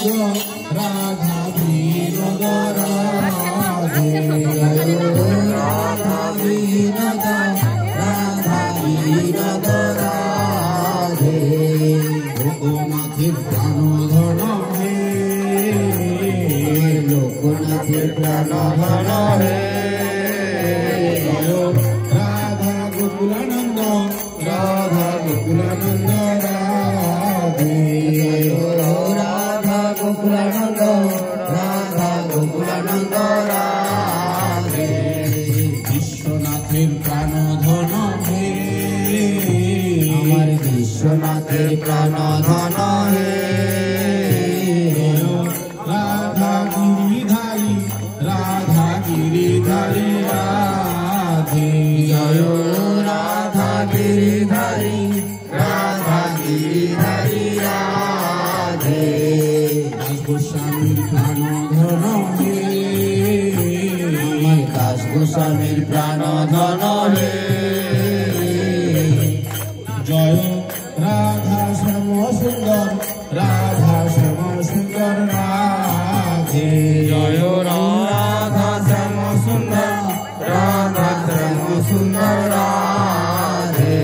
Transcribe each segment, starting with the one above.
রাধা বিনোদ রাধে রাধা বিনোদ রাধা বিনোদ রাধে লোকনাথের প্রাণধন হে লোকনাথের প্রাণধন হে রাধা গোকুলানন্দ রাধা গোকুলানন্দ রাধে রাধা গোকুলানন্দ রাধা গোকুলানন্দ রাধে বিশ্বনাথের প্রাণধন হে আমার বিশ্বনাথের প্রাণধন হে রাধা গিরিধারী রাধা গিরিধারী রাধে জয় রাধা গিরিধারী রাধা গিরিধারী রাধে দাস গোস্বামীর প্রাণধন হে দাস গোস্বামীর প্রাণধন হে জয় রাধা শ্যাম সুন্দর রাধা শ্যাম সুন্দর রাধে জয় রাধা শ্যাম সুন্দর রাধা শ্যাম সুন্দর রাধে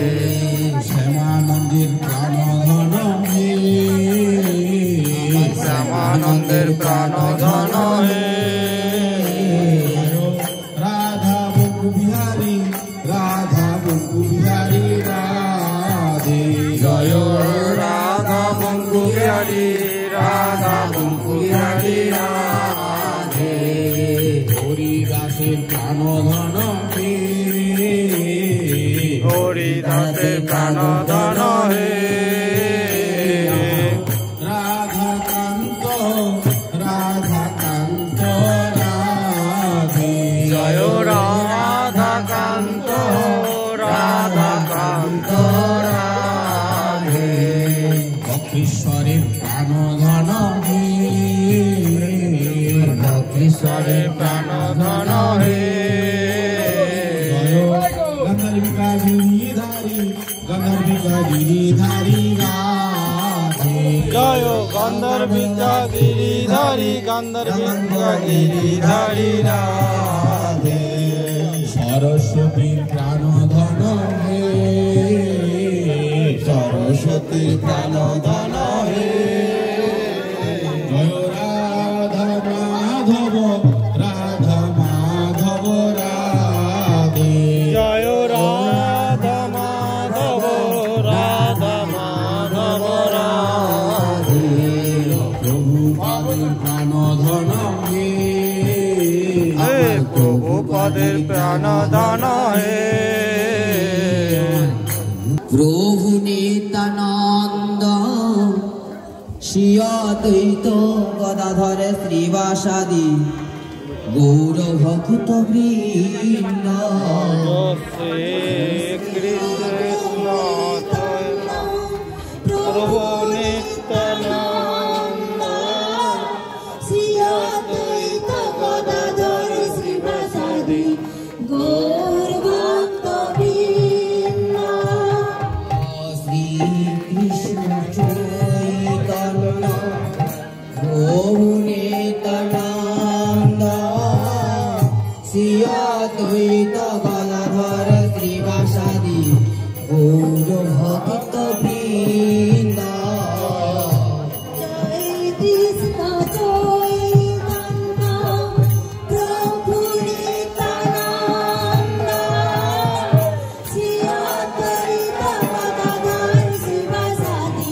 শ্যামানন্দের প্রাণধন হে শ্যামানন্দের প্রাণধন হে রাধা বঙ্কু বিহারী রাধা বঙ্কু বিহারী রাধে জয় রাধা বঙ্কু বিহারী রাধা বঙ্কু বিহারী রাধে হরিদাসের প্রাণধন হে হরিদাসের প্রাণধন হে রাধাকান্ত রাধাকান্ত রাধে জয় রাধাকান্ত রাধাকান্ত রাধে বক্রেশ্বরের প্রাণধন হে বক্রেশ্বরের প্রাণধন হে গন্ধর্বিকা গিরিধারী গন্ধর্বিকা গিরিধারী রাধে জয় গন্ধর্বিকা গিরিধারী গন্ধর্বিকা গিরিধারী রাধে সরস্বতীর প্রাণধন হে সরস্বতীর প্রাণধন হে জয় রাধা মাধব রাধা মাধব রাধে জয় রাধা মাধব রাধা মাধব রাধে প্রভুপাদের প্রাণধন হে প্রভুপাদের প্রাণধন হে প্রভু নিত্যানন্দ শ্রী অদ্বৈত গদাধর শ্রীবাসাদি গৌর ভক্ত বৃন্দ কৃষ্ণ প্রভু নিত্যানন্দ শ্রী অদ্বৈত গদাধর শ্রীবাসাদি গৌর ভক্ত বৃন্দ শ্রী কৃষ্ণ চৈতন্য প্রভু নিত্যানন্দ শ্রী অদ্বৈত গদাধর শ্রীবাসাদি গৌর ভক্ত বৃন্দ জয় কৃষ্ণ চৈতন্য প্রভু নিত্যানন্দ শ্রী অদ্বৈত গদাধর শ্রীবাসাদি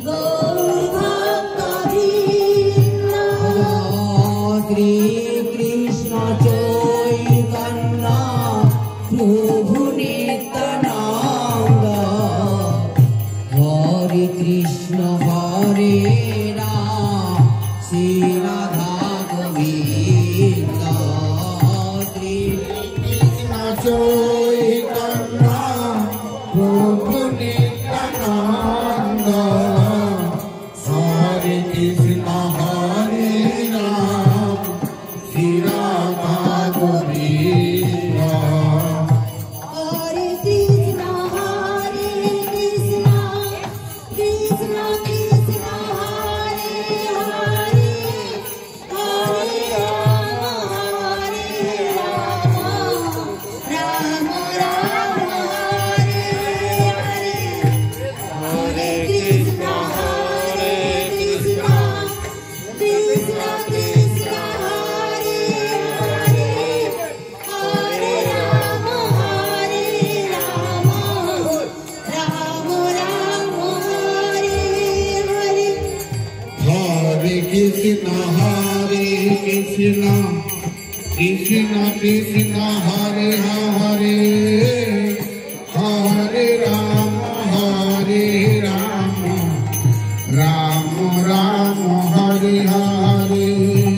গৌর ভক্ত বৃন্দ শ্রী কৃষ্ণ চৈতন্য প্রভু নিত্যানন্দ হরে কৃষ্ণ হরে রাম শ্রী রাধা গোবিন্দ শ্রী কৃষ্ণ চৈতন্য প্রভু নিত্যানন্দ হরে কৃষ্ণ হরে Ram Shri Radha Govinda Hare Krishna, Hare Krishna, Krishna Krishna, Hare Hare. Krishna Hare Krishna Krishna Krishna Hare Hare Hare Rama Rama Rama Hare Hare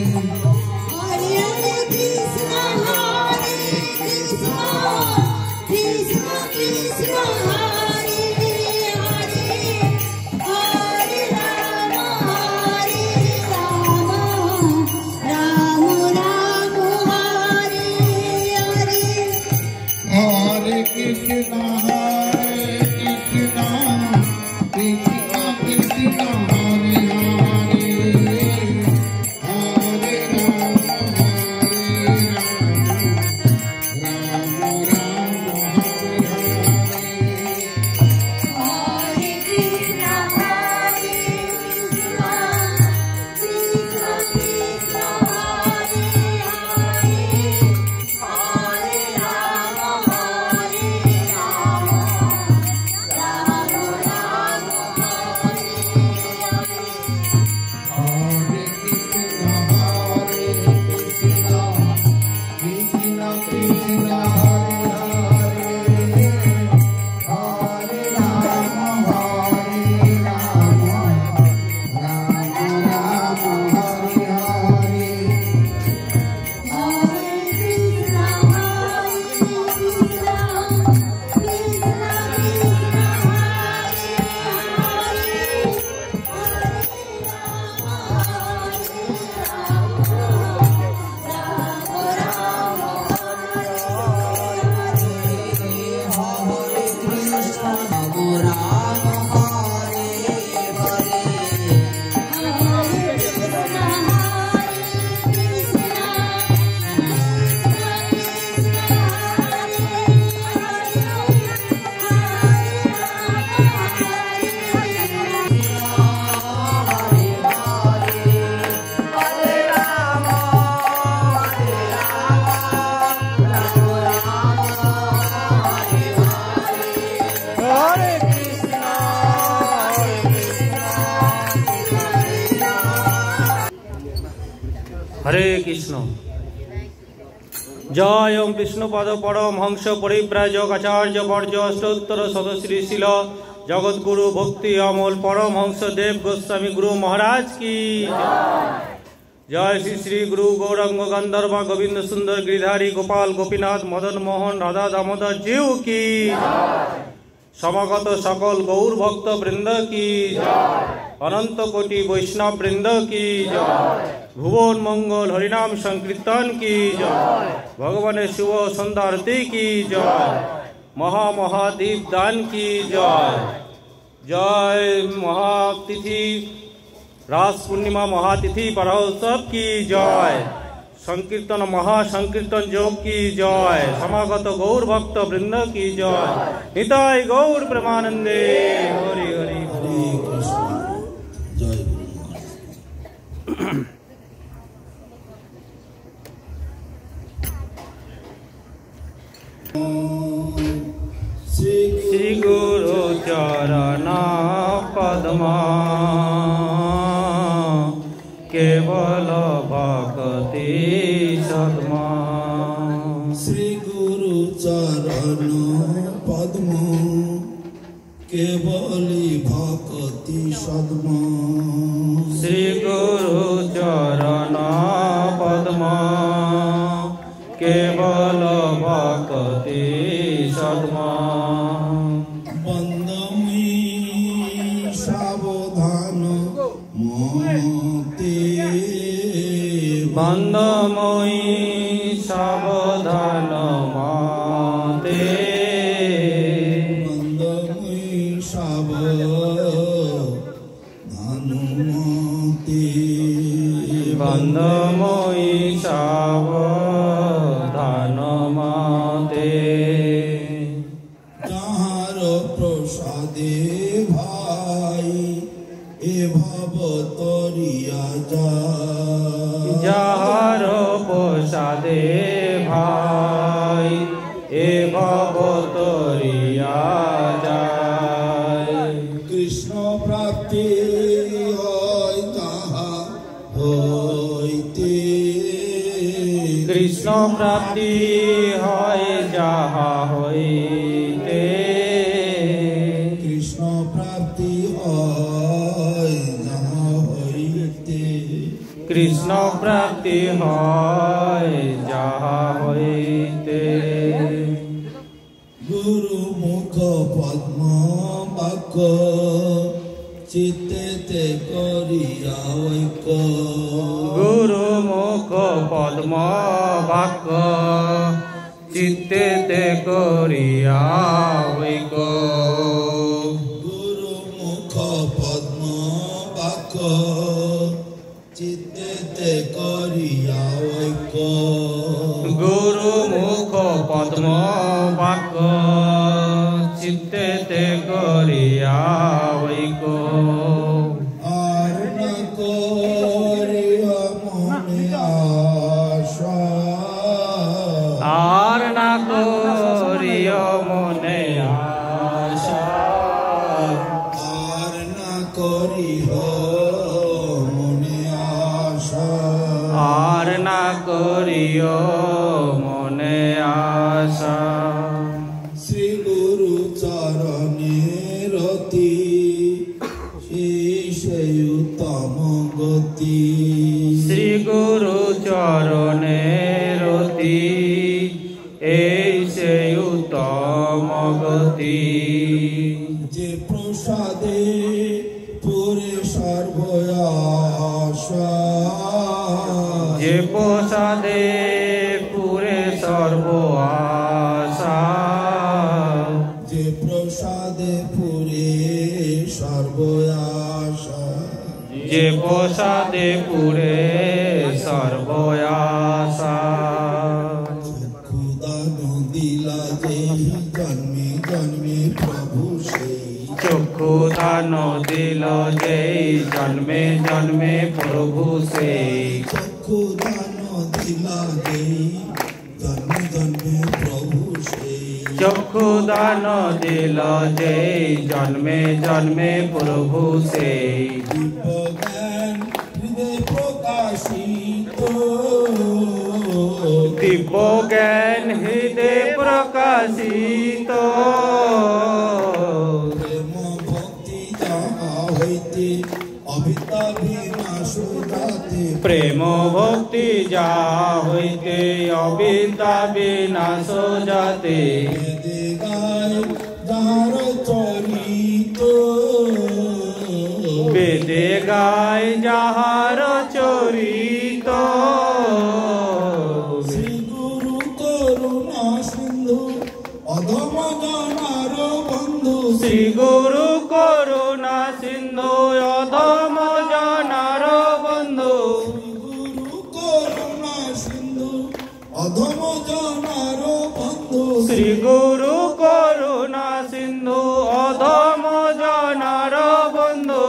हरे कृष्ण जय ओम विष्णुपद परम हंस परिव्राजक आचार्य वर्य अष्टोत्तर सदश्री शिल जगतगुरु भक्ति अमल परम हंस देव गोस्वामी गुरु महाराज की जय श्री श्री गुरु गौरांग गंधर्व गोविंद सुंदर गिरिधारी गोपाल गोपीनाथ मदन मोहन राधा दामोदर जीव की समागत सकल गौर भक्त वृंद की अनंत कोटि वैष्णव वृंद की भुवन मंगल हरिनाम संकीर्तन की जय भगवान शिव संदारती की जय महादीप दान की जय जय महातिथि रास पूर्णिमा महातिथि परोत्सव की जय संकीर्तन महासंकीर्तन योग की जय समागत गौर भक्त वृंद की जय निताय गौर प्रेमानंदे हरि हरि हरे कृष्ण जय श्री गुरु चरण पद्मा केवल भक्ति सद्मा श्री गुरु चरण पद्म केवली भक्ति सद्मा श्री गुरु चरण पद्मा केवल भक्ति सद्मा बंदमी सावधान मोते बंदमयी सावधान माते बंदमी सावधान मोते बंदमयी सावधान माते ताहार प्रसादे भाई ए भव तरिया जा যাহার প্রসাদে ভাই এ ভব তরিয়া যায় কৃষ্ণ প্রাপ্তি হয় তাহা কৃষ্ণ প্রাপ্তি হয় যাহা হইতে কৃষ্ণ প্রাপ্তি হয় যাহা হইতে কৃষ্ণ প্রাপ্তি হয় যাহা হইতে গুরু মুখ পদ্ম বাক্য চিত্তেতে করিয়া ঐক্য গুরু মুখ পদ্ম বাক্য চিত্তেতে করিয়া ঐক্য গুরু মুখ পদ্ম বাক্য চিত্তেতে করিয়া ঐক্য গুরু মুখ পদ্ম বাক্য চিত্তেতে করিয়া ঐক্য আর না করিয়া মনে আশা আর না করিও মনে আশা আর না করিহ মনে আশা আর না করিও মনে আশা শ্রী গুরু চরণে রতি সেই উত্তম গতি শ্রী গুরু চরণে রতি এই সেই উত্তম গতি যে প্রসাদে পুরে সর্বয়াশা যে প্রসাদে পুরে সর্ব আশা যে প্রসাদে পুরে সর্বয়াশা যে প্রসাদে পুরে সর্ব আশা ক্ষুদান দিলা যেই জন্মে জন্মে প্রভু সেই চক্ষু দান দিল যেই জন্মে জন্মে প্রভু সেই ক্ষুদান দিলা যেই জন্মে জন্মে প্রভু সেই চক্ষু দান দিল যেই জন্মে জন্মে প্রভু সেই দিব্যজ্ঞান হৃদয় প্রকাশিত দিব্য জ্ঞান হৃদয় প্রকাশিত প্রেম ভক্তি যাহা হইতে অবিদ্যা বিনাশ যাতে প্রেম ভক্তি যা হইতে অবিদ্যা বিনাশ যাতে বেদে গায় যাহার চরিত বেদে গায় যাহার চরিত শ্রী গুরু করুণা সিন্ধু অধম জনার বন্ধু শ্রী গুরু করুণা সিন্ধু অধম জনার বন্ধু গুরু করুণা সিন্ধু অধম জনার বন্ধু শ্রী গুরু করুণা সিন্ধু অধম জনার বন্ধু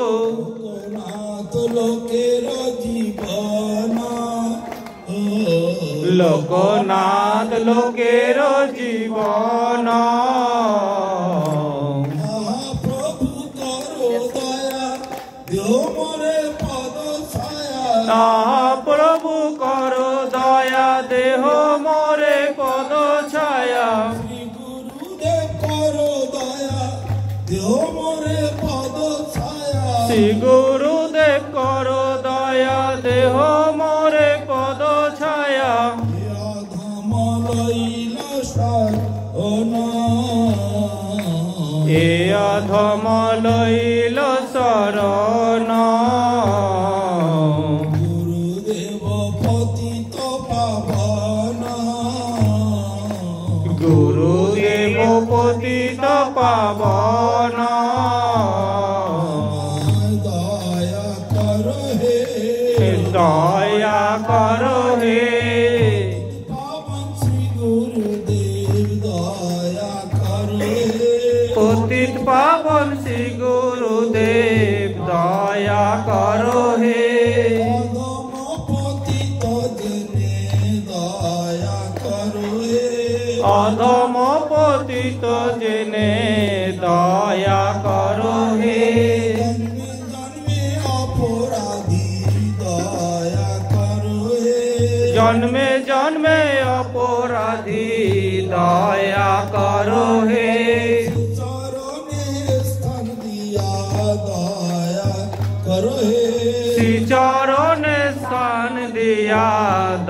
নাথ লোকের জীবন লোকনাথ লোকের জীবন প্রভু করো দয়া দেহ মরে পদ ছায়া তাহা প্রভু কর দয়া দেহ মোরে পদ ছায়া শ্রী গুরুদেব করো দয়া দেহ মরে পদ ছায়া শ্রী গুরুদেব কর দয়া দেহ মোরে পদ ছায়া ধম লইল শরণ এ অধম লইল শরণ গুরুদেব পতিত পাবন গুরুদেব পতিত পাবন দয়া কর হে দয়া কর হে পাবন শ্রী গুরুদেব দয়া কর হে পতিত পাবন শ্রী গুরুদেব দয়া কর হে অধম পতিত জনে দয়া কর হে অধম পতিত জেনে দয়া কর হে জন্মে জন্মে অপরাধী দয়া কর হে জন্মে জন্মে অপরাধী দয়া করো হে চরণে স্থান দিয়া দয়া করো হে শ্রীচরণে স্থান দিয়া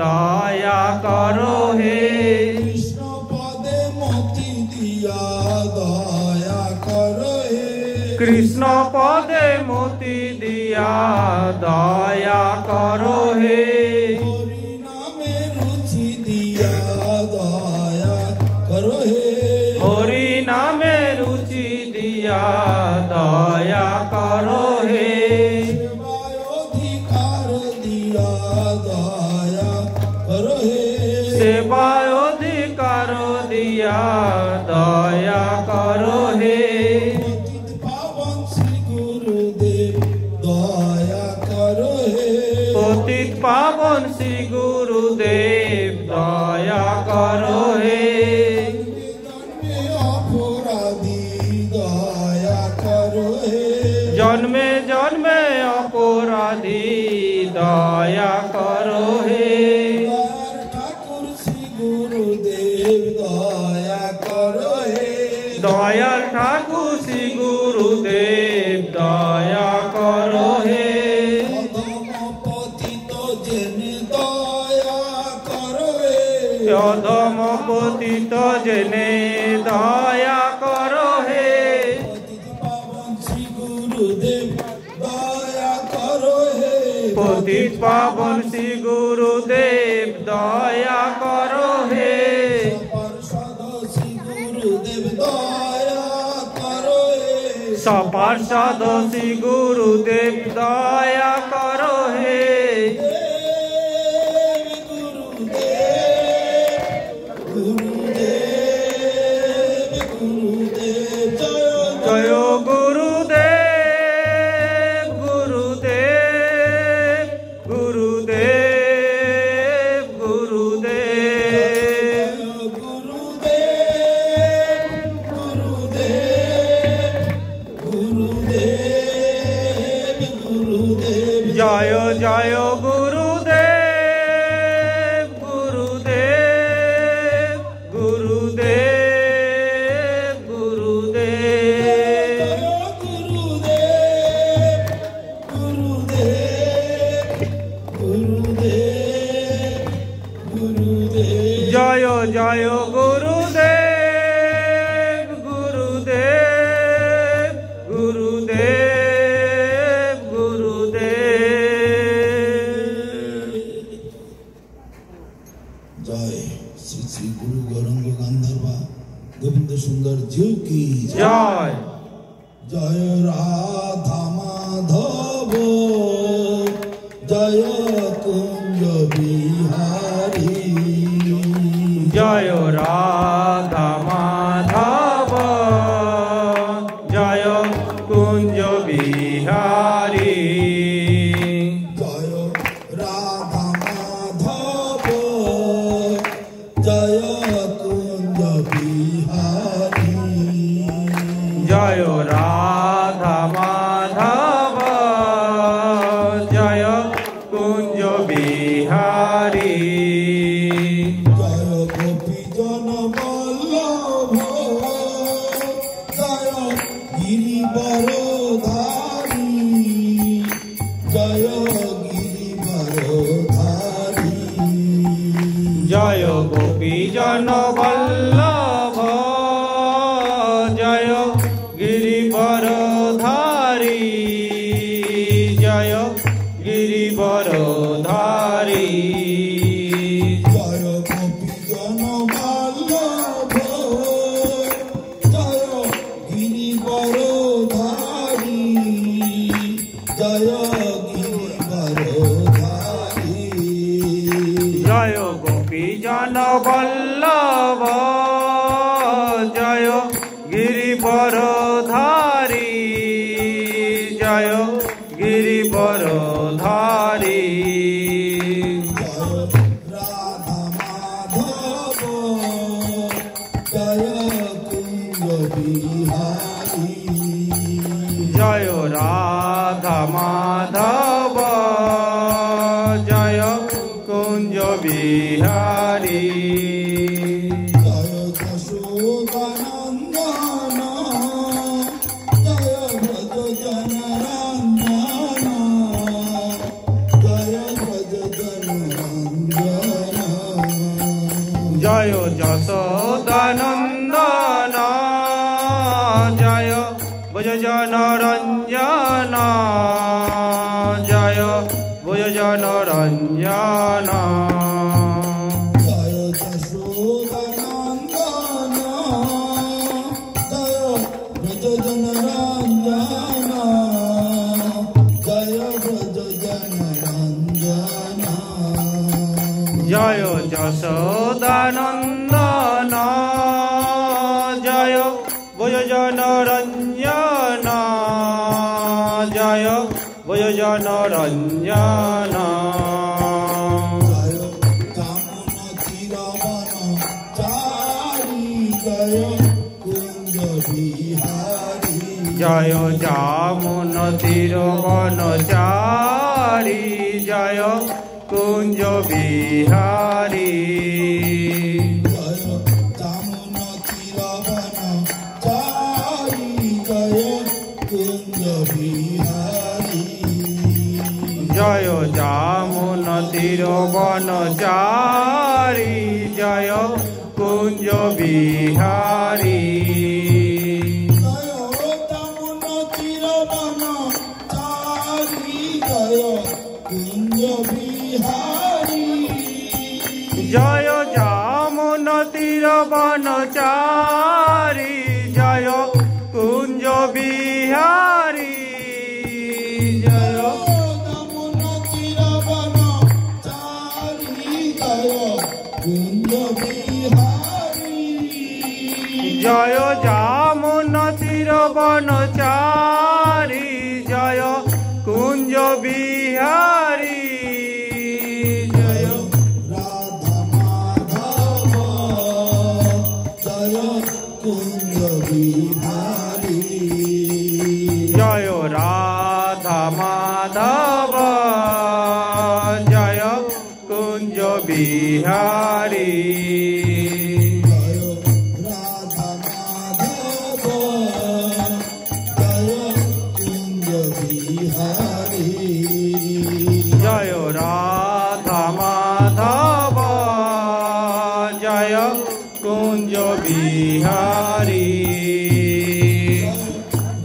দয়া করো হে কৃষ্ণ পদে মতি দিয়া দয়া করো হে কৃষ্ণ পদে মতি দিয়া দয়া করো হে হরি নামে রুচি দিয়া দয়া করো হে হরি নামে রুচি দিয়া দয়া করো হে সেবায় অধিকার দিয়া দয়া করো হে সেবায় অধিকার দিয়া দয়া করো হে পতিত পাবন শ্রী গুরুদেব দয়া করো হে পতিত পাবন শ্রী গুরুদেব দয়া করো হে জন্মে অপরাধী দয়া করো হে জন্মে জন্মে অপরাধী দয়া করো হে দয়ার ঠাকুর শ্রী গুরুদেব দয়া করো হে দয়াল ঠাকুর শ্রী গুরুদেব দয়া করো হে অধম পতিত জেনে দয়া করো হে অধম পতিত জেনে দয়া করো হে পতিত পাবন শ্রী গুরুদেব দয়া করো হে পতিত পাবন শ্রী গুরুদেব দয়া করো হে পার্ষদ শ্রী গুরুদেব দয়া করো হে সপার্ষদ শ্রী গুরুদেব দয়া করো হে জয় গুরুদেব গুরুদেব গুরুদেব গুরুদেব জয় জয় গুরুদেব গুরুদেব গুরুদেব গুরুদেব জয় জয় গুরুদেব গুরুদেব গুরুদেব গুরুদেব জয় শ্রী শ্রী গুরু গৌরাঙ্গ গান্ধর্বা গোবিন্দ সুন্দর জিউ কি জয় জয় রাধা মাধব জয় কুঞ্জ বিহারী জয় রাধা মাধব জয় কুঞ্জ বিহারী জয় রাধা মাধব জয় কুঞ্জ বিহারী জয় রাধা মাধব জয় কুঞ্জ বিহারী জয় গোপী জন বল্লভ জয় গিরিবর ধারী জয় গিরিবর ধারী জয় গোপী জন বল্লভ জয় গিরিবর ধারী জয় গিরিবর ধারী জয় গোপী জন বল্লভ জয় গিরিবর ধারী জয় গিরিবর ধারী জয় গোপী জন বল্লভ জয় গিরিবর ধারী জয় গিরিবর ধারী জয় রাধা মাধব জয় কুঞ্জ বিহারী জয় রাধা মাধব জয় কুঞ্জ বিহারী জয় যশোদানন্দন জয় ব্রজ জনরঞ্জন জয় ব্রজ জনরঞ্জন জয় যশোদানন্দন জয় ভুজ জনরঞ্জন জয় ভুজ জনরঞ্জন জয় যশোদানন্দন জয় ব্রজ জনরঞ্জন জয় ব্রজ জনরঞ্জন জয় যশোদানন্দন জয় ভুজ জনরঞ্জন জয় ভুজ জনরঞ্জন জয় কামন চিরবন চারি জয় কুঞ্জ বিহারী জয় যামুন তীরবনচারী জয় কুঞ্জ বিহারী জয় কামন চিরবন চারি জয় কুঞ্জ বিহারী জয় যামুন তীরবনচারী জয় কুঞ্জ বিহারী জয় কামন চিরবন চারি জয় কুঞ্জ বিহারী জয় যামুন তীরবনচারী জয় কুঞ্জ বিহারী জয় কামন চিরবন চারি জয় কুঞ্জ বিহারী জয় যামুন তীরবনচারী জয় কুঞ্জ বিহারী জয় রাধা মাধব জয় কুঞ্জ বিহারী জয় রাধা মাধব জয় কুঞ্জ বিহারী জয় রাধা মাধব জয় কুঞ্জ বিহারী জয় রাধা মাধব জয় কুঞ্জ বিহারী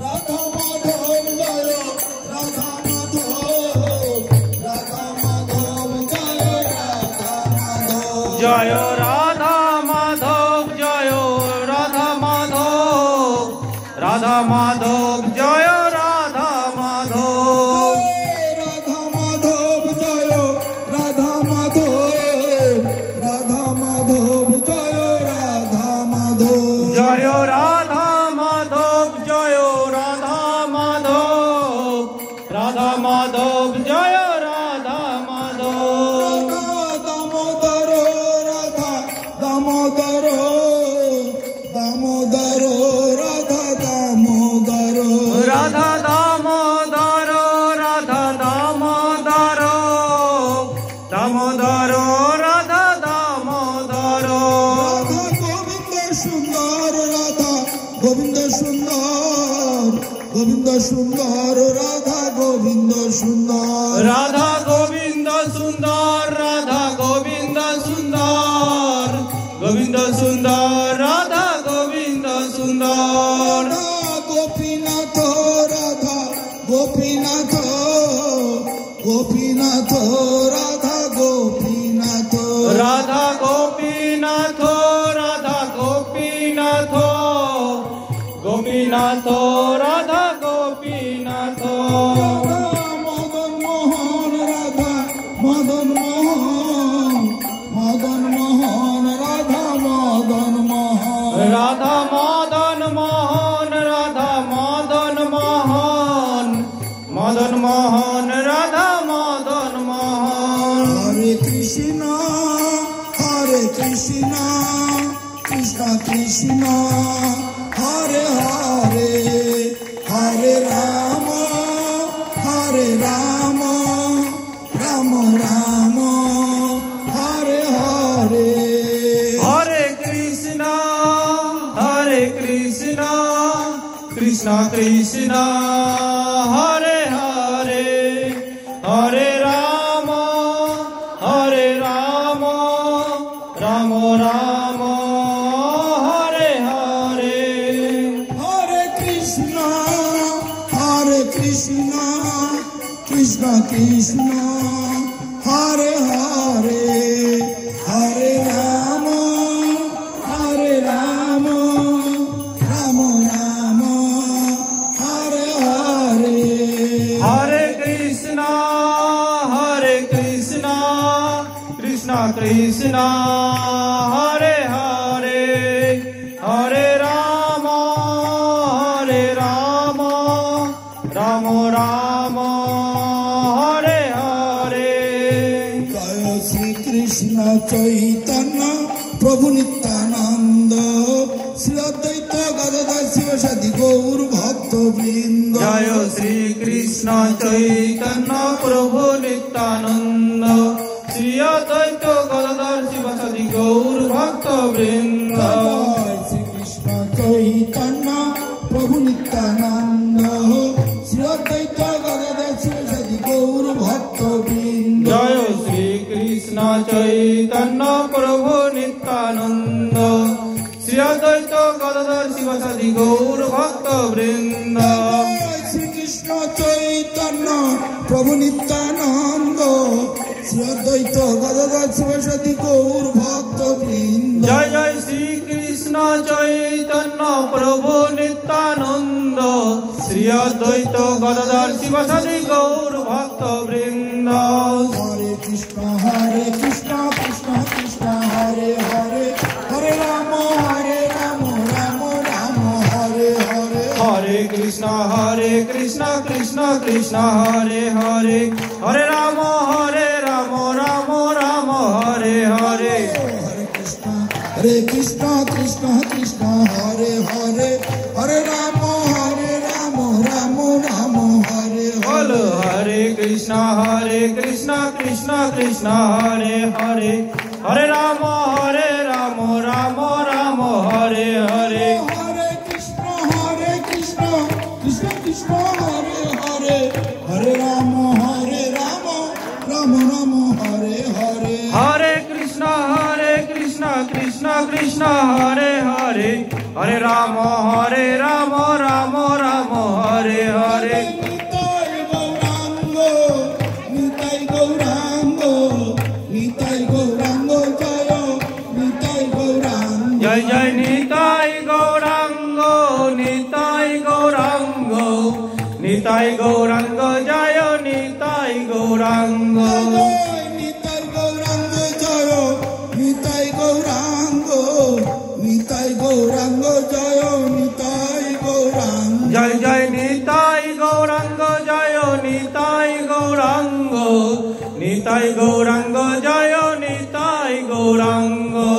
রাধা মাধব জয় রাধা মাধব রাধা মাধব জয় রাধা মাধব জয় রাধা মাধব রাধা মাধব জয় রাধা মাধব রাধা মাধব জয় রাধা মাধব রাধা মাধব জয় রাধা মাধব জয় রাধা মাধব জয় রাধা মাধব রাধা মাধব জয় রাধা মাধব দামোদর রাধা দামোদর দামোদর রাধা দামোদর রাধা দামোদর রাধা দামোদর দামোদর রাধা দামোদর রাধা গোবিন্দ সুন্দর রাধা গোবিন্দ সুন্দর গোবিন্দ সুন্দর রাধা গোবিন্দ সুন্দর রাধা গোবিন্দ সুন্দর রাধা গোবিন্দ সুন্দর গোবিন্দ সুন্দর রাধা গোবিন্দ সুন্দর রাধা গোপীনাথ রাধা গোপীনাথ গোপীনাথ রাধা গোপীনাথ রাধা গোপীনাথ রাধা গোপীনাথ গোপীনাথ রাধা গোপীনাথ মদন মোহন রাধা মদন মোহন মদন মোহন রাধা মদন মোহন রাধা মদন মোহন রাধা মদন মোহন মদন মোহন রাধা মদন মোহন হরে কৃষ্ণ কৃষ্ণ কৃষ্ণ হরে হরে হরে রাম রাম রাম রাম হরে Krishna Krishna Hare Hare Hare Rama Hare Rama Rama Rama Hare Hare Hare Krishna Krishna Krishna Hare Hare Hare Rama Rama Rama Hare Hare Hare Krishna Krishna Krishna Hare Hare Hare Rama Rama Rama Hare Hare Jaya Sri Krishna Chaitanya Prabhu Nityananda Sri Advaita Gadadhar Sivasadi Gaur Bhakta Vrinda Jaya Sri Krishna Chaitanya Prabhu Nityananda Sri Advaita Gadadhar Sivasadi Gaur Bhakta Vrinda Jaya Sri Krishna Chaitanya Prabhu Nityananda Sri Advaita Gadadhar Sivasadi Gaur Bhakta Vrinda Jaya Sri Krishna Chaitanya Prabhu Nityananda Sri Advaita Gadadhar Sivasadi Gaur Bhakta Vrinda Sri Krishna Chaitanya Prabhu Nityananda Sri Advaita Gadadhar Sivasadi Gaur Bhakta Vrinda Jai Jai Sri Krishna Chaitanya Prabhu Nityananda Sri Advaita Gadadhar Sivasadi Gaur Bhakta Vrinda Hare Krishna Krishna Krishna Hare Hare Hare Rama Rama Rama Hare Hare Hare Krishna Krishna Krishna Hare Hare Hare Rama Rama Rama Hare Hare Hare Krishna Krishna Hare Hare Hare Rama Rama Rama Hare Bolo Hare Hare Krishna Krishna Hare Hare Hare Rama Rama Rama Hare Hare Hare Krishna Krishna Hare Hare Hare Rama Rama Rama Hare Hare Hare Krishna Krishna Hare Hare Hare Rama Rama Rama Hare Hare Nitai Gaurango Jai Jai Nitai Gaurango Nitai Gaurango Jaya Nitai Gaurango Nitai Gaurango Jaya Nitai Gaurango Jai Jai Nitai Gaurango Jaya Nitai Gaurango Jaya Nitai Gaurango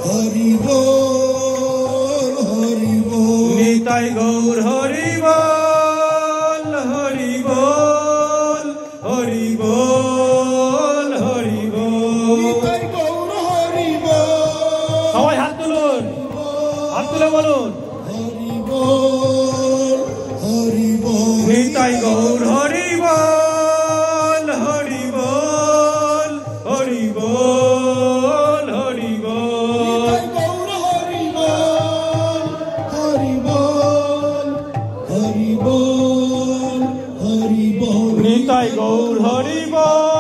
Hari Bol Nitai Gaur Hari Bol Hari Bol Hari Bol Hari Bol Nitai Gaur Hari Bol সবাই হাত তুলে বলুন Hari Bol Nitai Gour Hari বল হরি বল হরি বল হরি বল নিতাই গৌর হরি বল